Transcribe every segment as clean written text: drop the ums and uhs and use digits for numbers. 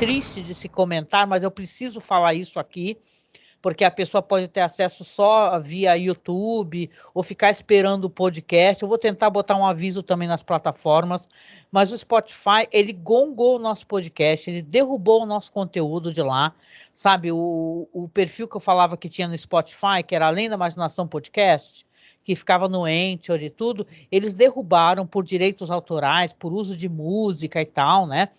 triste de se comentar, mas eu preciso falar isso aqui, porque a pessoa pode ter acesso só via YouTube ou ficar esperando o podcast. Eu vou tentar botar um aviso também nas plataformas, mas o Spotify, ele gongou o nosso podcast, ele derrubou o nosso conteúdo de lá, sabe? O perfil que eu falava que tinha no Spotify, que era Além da Imaginação Podcast, que ficava no Anchor e tudo, eles derrubaram por direitos autorais, por uso de música e tal, né?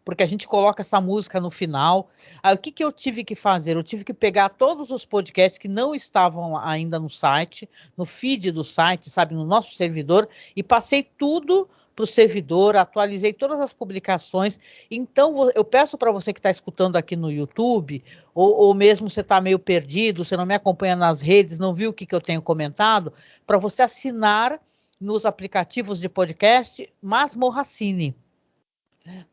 Porque a gente coloca essa música no final. Aí o que eu tive que fazer? Eu tive que pegar todos os podcasts que não estavam ainda no site, no feed do site, sabe, no nosso servidor, e passei tudo para o servidor, atualizei todas as publicações. Então, eu peço para você que está escutando aqui no YouTube, ou mesmo você está meio perdido, você não me acompanha nas redes, não viu o que eu tenho comentado, para você assinar nos aplicativos de podcast Masmorra Cine.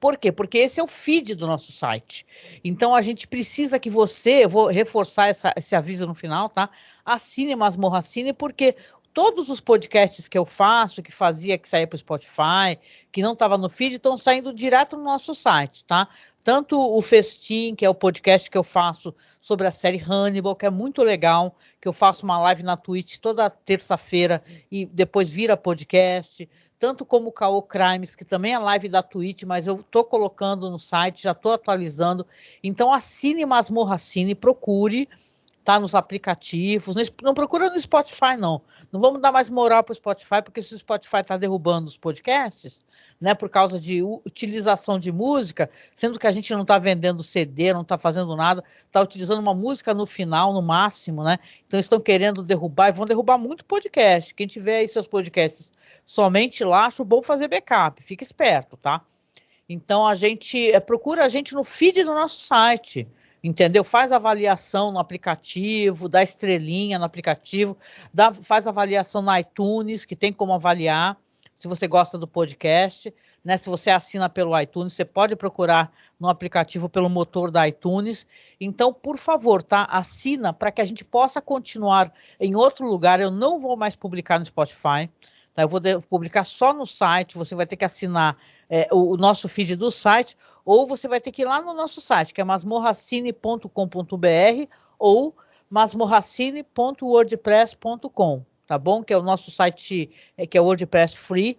Por quê? Porque esse é o feed do nosso site. Então, a gente precisa que você, eu vou reforçar esse aviso no final, tá? Assine Masmorra Cine, porque todos os podcasts que eu faço, que saía para o Spotify, que não estava no feed, estão saindo direto no nosso site, tá? Tanto o Festim, que é o podcast que eu faço sobre a série Hannibal, que é muito legal, que eu faço uma live na Twitch toda terça-feira e depois vira podcast, tanto como o Caô Crimes, que também é live da Twitch, mas eu estou colocando no site, já estou atualizando. Então, assine Masmorra Cine, procure, tá, nos aplicativos. Não procura no Spotify, não. Não vamos dar mais moral para o Spotify, porque se o Spotify está derrubando os podcasts, né, por causa de utilização de música, sendo que a gente não está vendendo CD, não está fazendo nada, está utilizando uma música no final, no máximo, né? Então, estão querendo derrubar, e vão derrubar muito podcast. Quem tiver aí seus podcasts somente lá, acho bom fazer backup, fica esperto, tá? Então, a gente procura a gente no feed do nosso site, entendeu? Faz avaliação no aplicativo, dá estrelinha no aplicativo, faz avaliação no iTunes, que tem como avaliar, se você gosta do podcast, né? Se você assina pelo iTunes, você pode procurar no aplicativo pelo motor da iTunes. Então, por favor, tá? Assina para que a gente possa continuar em outro lugar. Eu não vou mais publicar no Spotify, tá? Eu vou publicar só no site, você vai ter que assinar o nosso feed do site, ou você vai ter que ir lá no nosso site, que é masmorracine.com.br ou masmorracine.wordpress.com, tá bom? Que é o nosso site, que é o WordPress Free.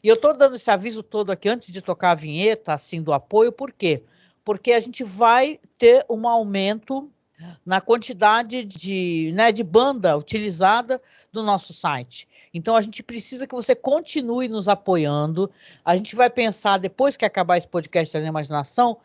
E eu estou dando esse aviso todo aqui antes de tocar a vinheta, assim, do apoio, por quê? Porque a gente vai ter um aumento na quantidade de banda utilizada do nosso site. Então, a gente precisa que você continue nos apoiando. A gente vai pensar, depois que acabar esse podcast da Imaginação,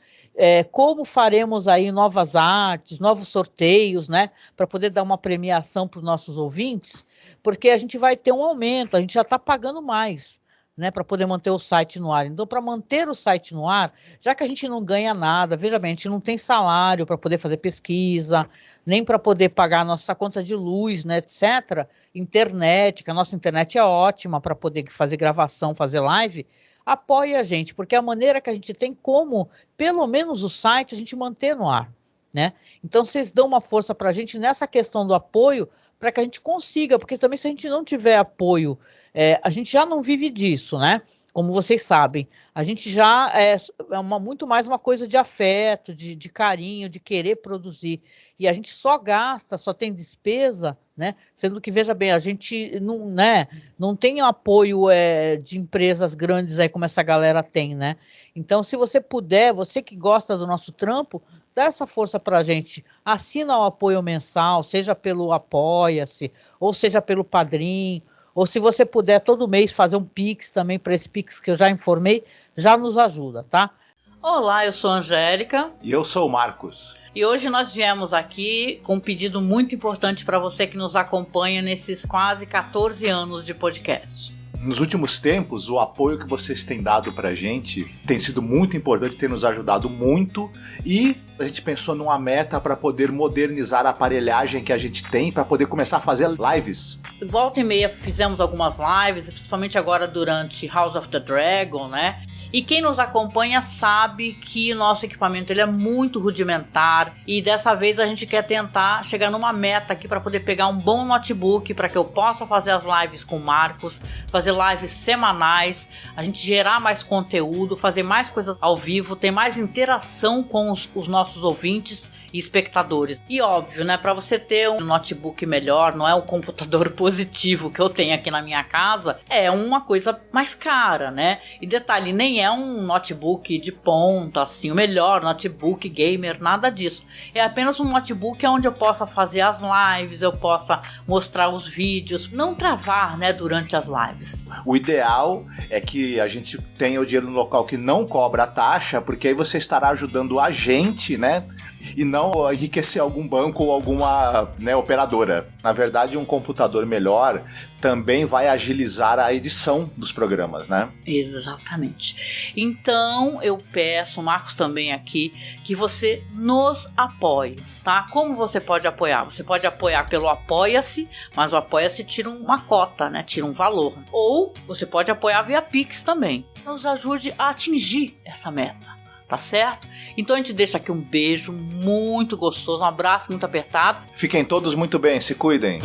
como faremos aí novas artes, novos sorteios, né? Para poder dar uma premiação para os nossos ouvintes, porque a gente vai ter um aumento, a gente já está pagando mais, né, para poder manter o site no ar. Então, para manter o site no ar, já que a gente não ganha nada, veja bem, a gente não tem salário para poder fazer pesquisa, nem para poder pagar a nossa conta de luz, né, etc. Internet, que a nossa internet é ótima para poder fazer gravação, fazer live, apoie a gente, porque é a maneira que a gente tem como, pelo menos o site, a gente manter no ar, né? Então, vocês dão uma força para a gente nessa questão do apoio, para que a gente consiga, porque também se a gente não tiver apoio, a gente já não vive disso, né? Como vocês sabem, a gente já muito mais uma coisa de afeto, de carinho, de querer produzir. E a gente só gasta, só tem despesa, né? Sendo que, veja bem, a gente não, né, não tem apoio de empresas grandes aí como essa galera tem, né? Então, se você puder, você que gosta do nosso trampo, dá essa força para a gente, assina o apoio mensal, seja pelo Apoia-se, ou seja pelo Padrim, ou se você puder todo mês fazer um Pix também, para esse Pix que eu já informei, já nos ajuda, tá? Olá, eu sou a Angélica. E eu sou o Marcos. E hoje nós viemos aqui com um pedido muito importante para você que nos acompanha nesses quase 14 anos de podcast. Nos últimos tempos, o apoio que vocês têm dado pra gente tem sido muito importante, tem nos ajudado muito, e a gente pensou numa meta para poder modernizar a aparelhagem que a gente tem, para poder começar a fazer lives. Volta e meia fizemos algumas lives, principalmente agora durante House of the Dragon, né? E quem nos acompanha sabe que o nosso equipamento ele é muito rudimentar e dessa vez a gente quer tentar chegar numa meta aqui para poder pegar um bom notebook para que eu possa fazer as lives com o Marcos, fazer lives semanais, a gente gerar mais conteúdo, fazer mais coisas ao vivo, ter mais interação com os nossos ouvintes e espectadores. E óbvio, né, para você ter um notebook melhor, não é o computador positivo que eu tenho aqui na minha casa, é uma coisa mais cara, né? E detalhe, nem é um notebook de ponta, assim, o melhor notebook gamer, nada disso. É apenas um notebook onde eu possa fazer as lives, eu possa mostrar os vídeos, não travar, né, durante as lives. O ideal é que a gente tenha o dinheiro no local que não cobra a taxa, porque aí você estará ajudando a gente, né? E não enriquecer algum banco ou alguma, né, operadora. Na verdade, um computador melhor também vai agilizar a edição dos programas, né? Exatamente. Então, eu peço, o Marcos também aqui, que você nos apoie, tá? Como você pode apoiar? Você pode apoiar pelo Apoia-se, mas o Apoia-se tira uma cota, né? Tira um valor. Ou você pode apoiar via Pix também. Nos ajude a atingir essa meta. Tá certo? Então a gente deixa aqui um beijo muito gostoso, um abraço muito apertado. Fiquem todos muito bem, se cuidem.